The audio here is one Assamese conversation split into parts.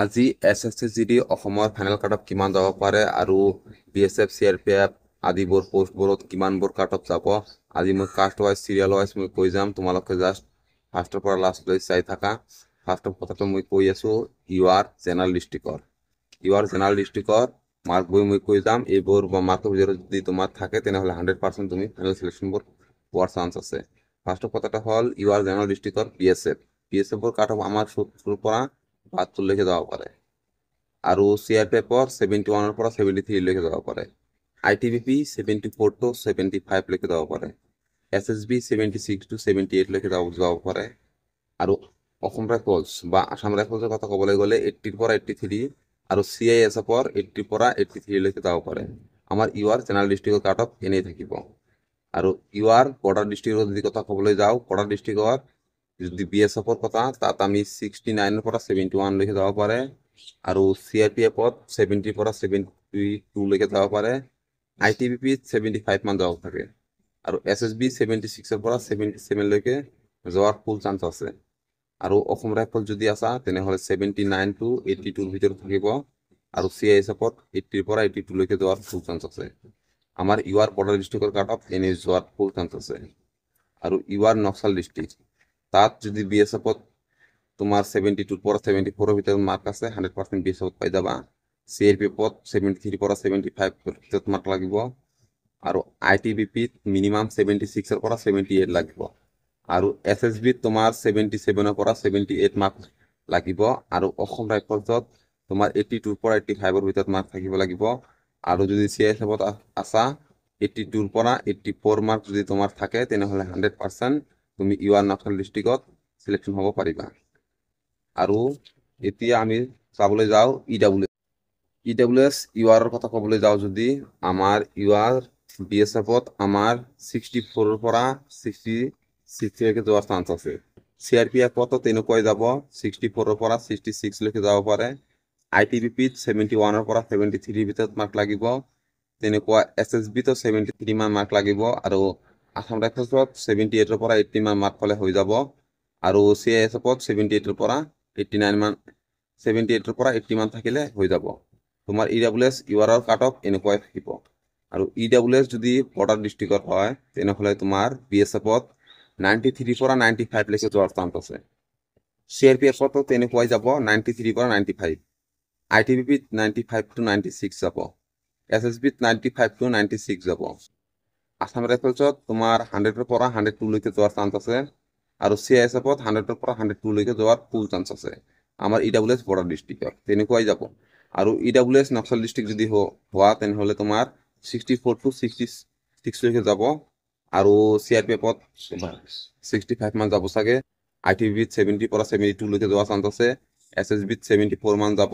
আজি SSC GD অসমৰ ফাইনেল কাট অফ কিমান যাব পাৰে আৰু BSF CRPF আদিবোৰ পোষ্টবোৰত কিমানবোৰ কাট অফ যাব আজি মই কাষ্ট ৱাইজ চিৰিয়েল ৱাইজ মই কৈ যাম তোমালোকে জাষ্ট ফাৰ্ষ্টৰ পৰা লাষ্টলৈ চাই থাকা ফাৰ্ষ্ট কথাটো মই কৈ আছো ইউআৰ জেনাৰেল ডিষ্ট্ৰিক্টৰ মাৰ্ক বই মই কৈ যাম এইবোৰ মাৰ্কৰ ভিতৰত যদি তোমাৰ থাকে তেনেহ'লে 100% তুমি ফাইনেল সিলেকশনবোৰ পোৱাৰ চান্স আছে ফাৰ্ষ্ট কথাটো হ'ল ইউআৰ জেনাৰেল ডিষ্ট্ৰিক্টৰ BSFৰ কাট অফ আমাৰ 70 পৰা 72 লৈকে যাব পাৰে আৰু CRPFৰ 71 পৰা 73 লৈকে যাব পাৰে ITBP 74 to 75 লৈকে যাব পাৰে SSB 76 to 78 লৈকে যাব পাৰে আৰু অসম ৰাইফলছ বা আসাম ৰাইফলছৰ কথা ক'বলৈ গ'লে 80 পৰা 83 আৰু CISFৰ 80 পৰা 83 লৈকে যাব পাৰে আমাৰ ইউআৰ জেনাৰেল ডিষ্ট্ৰিক্টৰ কাট অফ এনেই থাকিব আৰু ইউআৰ বৰ্ডাৰ ডিষ্ট্ৰিক্টৰ যদি কথা ক'বলৈ যাওঁ বৰ্ডাৰ ডিষ্ট্ৰিক্টৰ যদি BSFৰ কথা তাত আমি 69 পৰা 71 লৈকে যাব পাৰে আৰু CRPFত 70 পৰা 72 লৈকে যাব পাৰে ITBPত 75 মান যাব থাকে আৰু SSB 76 পৰা 77 লৈকে যোৱাৰ ফুল চান্স আছে আৰু অসম ৰাইফল যদি আছা তেনেহ'লে 79 to 82 ভিতৰত থাকিব আৰু CISFত 80 পৰা 82 লৈকে যোৱাৰ ফুল চান্স আছে আমাৰ ইউআৰ বৰ্ডাৰ ডিষ্ট্ৰিক্টৰ কাট অফ এনে যোৱাৰ ফুল চান্স আছে আৰু ইউআৰ নক্সাল ডিষ্ট্ৰিক্ট তাত যদি BSFত তোমাৰ 72 পৰা 74 ভিতৰত মাৰ্ক আছে 100% BSFত পাই যাবা CRPFত 73 পৰা 75 ভিতৰত মাৰ্ক লাগিব আৰু ITBPত মিনিমাম 76 পৰা 78 লাগিব আৰু SSBত তোমাৰ 77 পৰা 78 মাৰ্ক লাগিব আৰু অসম ৰাইফলছত তোমাৰ 82 পৰা 85 ভিতৰত মাৰ্ক থাকিব লাগিব আৰু যদি CISFত আছা 82 পৰা 84 মাৰ্ক যদি তোমাৰ থাকে তেনেহ'লে 100% তুমি ইউআৰ নক্সাল ডিষ্ট্ৰিক্টত সিলেকশন হ'ব পাৰিবা আৰু এতিয়া আমি চাবলৈ যাওঁ EWS ইউআৰৰ কথা ক'বলৈ যাওঁ যদি আমাৰ ইউআৰ BSFত আমাৰ 64 পৰা 66 লৈকে যোৱাৰ চান্স আছে CRPFতো তেনেকুৱাই যাব 64 পৰা 66 লৈকে যাব পাৰে ITBPত 71 পৰা 73 ভিতৰত মাৰ্ক লাগিব তেনেকুৱা SSBতো 73 মান মাৰ্ক লাগিব আৰু আসাম ৰাইফলছত 78 পৰা 80 মান মাৰ্ক পালে হৈ যাব আৰু CISFত 78 পৰা 89 মান 78 পৰা 80 মান থাকিলে হৈ যাব তোমাৰ EWS ইউআৰৰ কাট অফ এনেকুৱাই থাকিব আৰু EWS যদি বৰ্ডাৰ ডিষ্ট্ৰিক্টৰ হয় তেনেহ'লে তোমাৰ BSFত 93 পৰা 95 লৈকে যোৱাৰ চান্স আছে CRPFতো তেনেকুৱাই যাব 93 পৰা 95 ITBPত 95 to 96 যাব SSBত 95 to 96 যাব আসাম ৰাইফলছত তোমাৰ 100 পৰা 102 লৈকে যোৱাৰ চান্স আছে আৰু CISFত 100 পৰা 102 লৈকে যোৱাৰ ফুল চান্স আছে আমাৰ EWS বৰ্ডাৰ ডিষ্ট্ৰিক্টৰ তেনেকুৱাই যাব আৰু EWS নক্সাল ডিষ্ট্ৰিক্ট যদি হোৱা তেনেহ'লে তোমাৰ 64 to 66 লৈকে যাব আৰু CRPFত 65 মান যাব চাগে ITBPত 70 পৰা 72 লৈকে যোৱাৰ চান্স আছে SSBত 74 মান যাব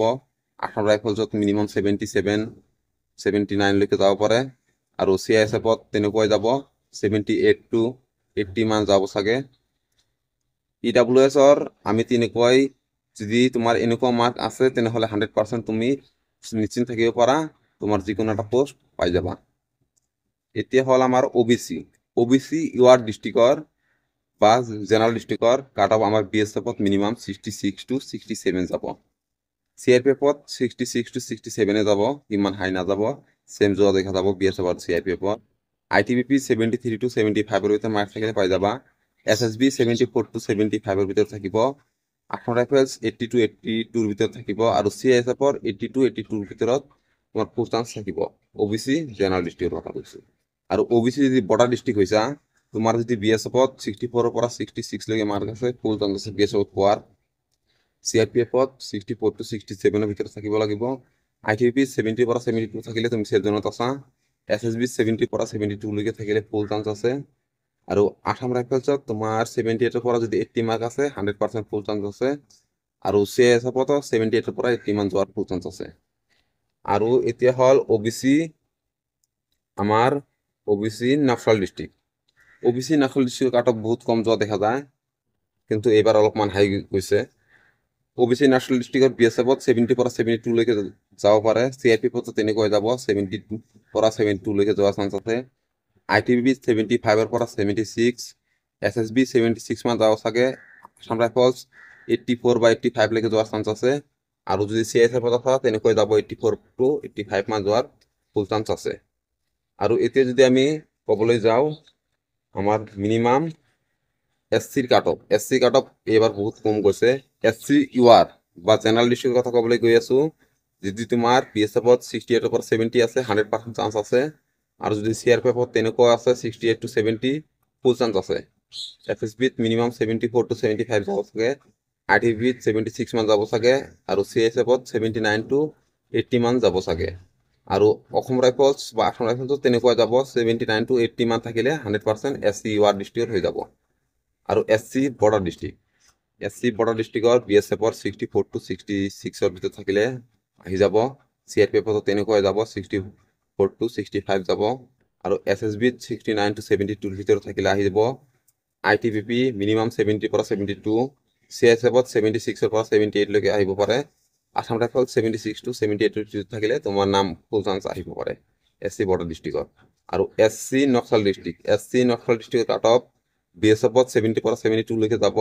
আসাম ৰাইফলছত মিনিমাম 77 79 লৈকে যাব পাৰে আৰু CISFত তেনেকুৱাই যাব 78 to 80 মান যাব চাগে EWSৰ আমি তেনেকুৱাই যদি তোমাৰ এনেকুৱা মাৰ্ক আছে তেনেহ'লে 100% তুমি নিশ্চিন্ত থাকিব পাৰা তোমাৰ যিকোনো এটা পোষ্ট পাই যাবা এতিয়া হ'ল আমাৰ OBC ইউআৰ ডিষ্ট্ৰিক্টৰ বা জেনাৰেল ডিষ্ট্ৰিক্টৰ কাট অফ আমাৰ BSFত মিনিমাম 66 to 67 যাব CRPFত 66 to 67 যাব ইমান হাই নাযাব সেম যোৱা দেখা যাব BSF আৰু CRPFত ITBP 73 to 75 ভিতৰত মাৰ্ক থাকিলে পাই যাবা SSB 74 to 75 ভিতৰত থাকিব আসাম ৰাইফলছ 80 to 82 ভিতৰত থাকিব আৰু CISFৰ 80 to 82 ভিতৰত তোমাৰ ফুল চান্স থাকিব OBC জেনাৰেল ডিষ্ট্ৰিক্টৰ কথা কৈছো আৰু OBC যদি বৰ্ডাৰ ডিষ্ট্ৰিক্ট হৈছা তোমাৰ যদি BSFত 64 পৰা 66 লৈকে মাৰ্ক আছে ফুল চান্স আছে BSFত পোৱাৰ CRPFত 64 to 67 ভিতৰত থাকিব লাগিব ITBP 70 পৰা 72 থাকিলে তুমি সেফ জোনত আছা SSB 70 পৰা 72 লৈকে থাকিলে ফুল চান্স আছে আৰু আসাম ৰাইফলছত তোমাৰ 78 পৰা যদি 80 মাৰ্ক আছে 100% ফুল চান্স আছে আৰু CISFতো 78 পৰা 80 মান যোৱাৰ ফুল চান্স আছে আৰু এতিয়া হ'ল আমাৰ OBC Naxal district cut of বহুত কম যোৱা দেখা যায় কিন্তু এইবাৰ অলপমান হাই গৈছে OBC নক্সাল ডিষ্ট্ৰিক্টৰ BSFত 70 পৰা 72 লৈকে যাব পাৰে CRPFতো তেনেকৈ যাব 70 পৰা 72 লৈকে যোৱাৰ চান্স আছে ITBP 75 পৰা 76 SSB 76 মান যাব চাগে আসাম ৰাইফলছ 84 বা 85 লৈকে যোৱাৰ চান্স আছে আৰু যদি CISFত আছা তেনেকৈ যাব 84 to 85 মান যোৱাৰ ফুল চান্স আছে। আৰু এতিয়া যদি আমি ক'বলৈ যাওঁ আমাৰ মিনিমাম SC কাট অফ এইবাৰ বহুত কম গৈছে। SC UR বা জেনেৰেল ডিষ্ট্ৰিক্টৰ কথা ক'বলৈ গৈ আছো, যদি তোমাৰ BSFত 68 পৰা 70 আছে 100% চান্স আছে, আৰু যদি CRPFত তেনেকুৱা আছে 68 to 70 ফুল চান্স আছে। FSBত মিনিমাম 74 to 75 যাব চাগে, ITBত 76 মান যাব চাগে, আৰু CSFত 79 to 80 মান যাব চাগে। আৰু অসম ৰাইফলছ বা আসাম ৰাইফলছত তেনেকুৱা যাব 79 to 80 মান থাকিলে 100% SC UR ডিষ্ট্ৰিক্টত হৈ যাব। আৰু SC বৰ্ডাৰ ডিষ্ট্ৰিক্টৰ BSFৰ 64 to 66ৰ ভিতৰত থাকিলে আহি যাব। CRPFত তেনেকুৱা যাব 64 to 65 যাব। আৰু SSBত 69 to 72ৰ ভিতৰত থাকিলে আহি যাব। ITBP মিনিমাম 70 পৰা 72, CISFত 76 পৰা 78 লৈকে আহিব পাৰে। আসাম ৰাইফল 76 to 78ৰ ভিতৰত থাকিলে তোমাৰ নাম ফুল চান্স আহিব পাৰে SC বৰ্ডাৰ ডিষ্ট্ৰিক্টত। আৰু SC Naxal district cut off BSFত 70 পৰা 72 লৈকে যাব।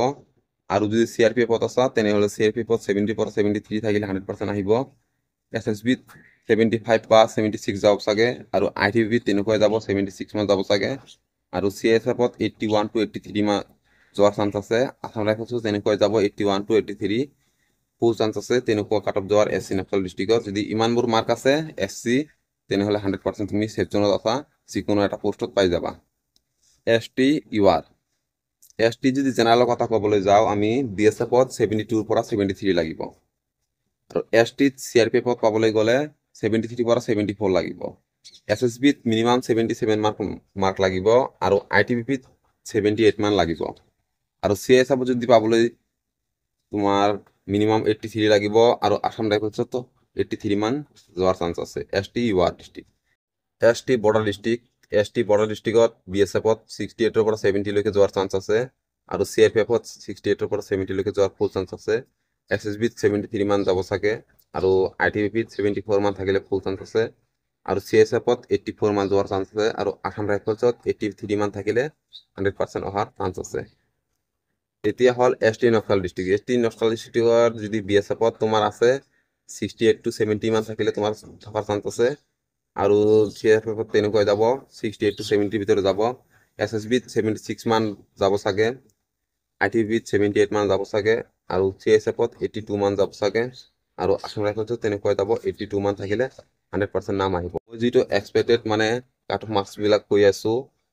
আৰু যদি CRPFত আছা তেনেহ'লে CRPFত 70 পৰা 73 থাকিলে 100% আহিব। SSBত 75 বা 76 যাব চাগে, আৰু ITBত তেনেকুৱাই যাব 76 মান যাব চাগে। আৰু CISFত 81 to 83 মান যোৱাৰ চান্স আছে। আসাম ৰাইফলছো তেনেকুৱাই যাব 81 to 83 ফুল চান্স আছে তেনেকুৱা কাট অফ যোৱাৰ SC নক্সাল ডিষ্ট্ৰিক্টত। যদি ইমানবোৰ মাৰ্ক আছে SC তেনেহ'লে 100% তুমি ছেফ জোনত আছা, যিকোনো এটা পোষ্টত পাই যাবা। ST UR ST যদি জেনেৰেলৰ কথা ক'বলৈ যাওঁ আমি BSFত 72 পৰা 73 লাগিব, আৰু STত CRPFত পাবলৈ গ'লে 73 পৰা 74 লাগিব। SSBত মিনিমাম 77 মাৰ্ক লাগিব, আৰু ITBPত 78 মান লাগিব। আৰু CISFত যদি পাবলৈ তোমাৰ মিনিমাম 83 লাগিব, আৰু আসাম ৰাইফলছতো 83 মান যোৱাৰ চান্স আছে। ST UR district ST border ডিষ্ট্ৰিক্টত BSFত 68 পৰা 70 লৈকে যোৱাৰ চান্স আছে, আৰু CRPFত 68 পৰা 70 লৈকে যোৱাৰ ফুল চান্স আছে। SSBত 73 মান যাব চাগে, আৰু ITBPত 74 মান থাকিলে ফুল চান্স আছে, আৰু CISFত 84 মান যোৱাৰ চান্স আছে, আৰু আসাম ৰাইফলছত 83 মান থাকিলে 100% অহাৰ চান্স আছে। এতিয়া হ'ল ST নক্সাল ডিষ্ট্ৰিক্টৰ যদি BSFত তোমাৰ আছে 68 to 70 মান থাকিলে তোমাৰ থকাৰ চান্স আছে, আৰু CRPFত তেনেকুৱাই যাব 68 to 70 ভিতৰত যাব। SSBত 76 মান যাব চাগে, ITBত 78 মান যাব চাগে, আৰু CISFত 82 মান যাব চাগে, আৰু আসাম ৰাইফলছত তেনেকুৱাই যাব 82 মান থাকিলে 100% নাম আহিব। মই যিটো এক্সপেক্টেড মানে কাট অফ মাৰ্কছবিলাক কৈ আছো,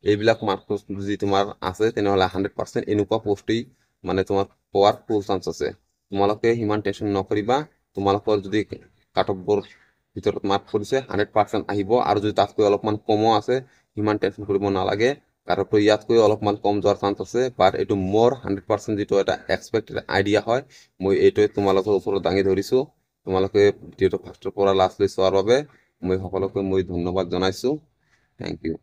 এইবিলাক মাৰ্কছ যদি তোমাৰ আছে তেনেহ'লে 100% এনেকুৱা পোষ্টেই মানে তোমাৰ পোৱাৰ ফুল চান্স আছে। তোমালোকে সিমান টেনশ্যন নকৰিবা, তোমালোকৰ যদি কাট অফবোৰ ভিতৰত মাৰ্ক কৰিছে 100% আহিব, আৰু যদি তাতকৈ অলপমান কমো আছে সিমান টেনশ্যন কৰিব নালাগে, কাৰণ ইয়াতকৈ অলপমান কম যোৱাৰ চান্স আছে। বাট এইটো মোৰ 100% যিটো এটা এক্সপেক্টেড আইডিয়া হয়, মই এইটোৱে তোমালোকৰ ওপৰত দাঙি ধৰিছোঁ। তোমালোকে ভিডিঅ'টো ফাৰ্ষ্টৰ পৰা লাষ্টলৈ চোৱাৰ বাবে মই সকলোকে ধন্যবাদ জনাইছোঁ। Thank U.